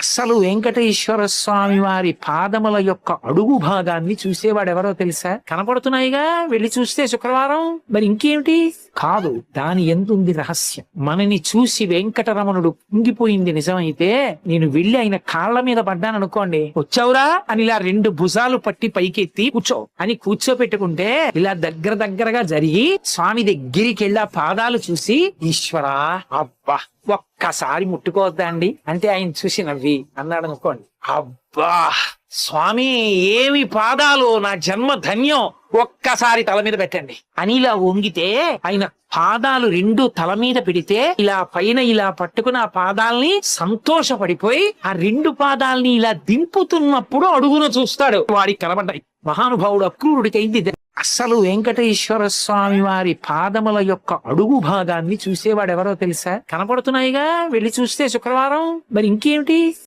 అసలు వెంకటేశ్వర స్వామి వారి పాదముల యొక్క అడుగు భాగాన్ని చూసేవాడెవరో తెలుసా? కనపడుతున్నాయిగా, వెళ్ళి చూస్తే శుక్రవారం. మరి ఇంకేమిటి? కాదు, దాని ఎందుంది రహస్యం. మనని చూసి వెంకటరమణుడు కుంగిపోయింది నిజమైతే, నేను వెళ్ళి ఆయన కాళ్ల మీద పడ్డాను అనుకోండి, వచ్చావురా అని ఇలా రెండు భుజాలు పట్టి పైకెత్తి కూర్చో అని కూర్చోపెట్టుకుంటే, ఇలా దగ్గరగా జరిగి స్వామి దగ్గరికి వెళ్ళి ఆ పాదాలు చూసి, ఈశ్వరా అబ్బా ఒక్కసారి ముట్టుకోవద్దా అండి అంటే, ఆయన చూసి నవ్వి అన్నాడు అనుకోండి, అబ్బా స్వామి ఏమి పాదాలు, నా జన్మ ధన్యం, ఒక్కసారి తల మీద పెట్టండి అని ఇలా వంగితే, ఆయన పాదాలు రెండు తల మీద పెడితే ఇలా పైన ఇలా పట్టుకుని ఆ పాదాలని సంతోషపడిపోయి ఆ రెండు పాదాలని ఇలా దింపుతున్నప్పుడు అడుగున చూస్తాడు. వాడికి కనబడ్డాయి. మహానుభావుడు అక్రూరుడికైంది. అసలు వెంకటేశ్వర స్వామి వారి పాదముల యొక్క అడుగు భాగాన్ని చూసేవాడెవరో తెలుసా? కనపడుతున్నాయిగా, వెళ్ళి చూస్తే శుక్రవారం. మరి ఇంకేమిటి?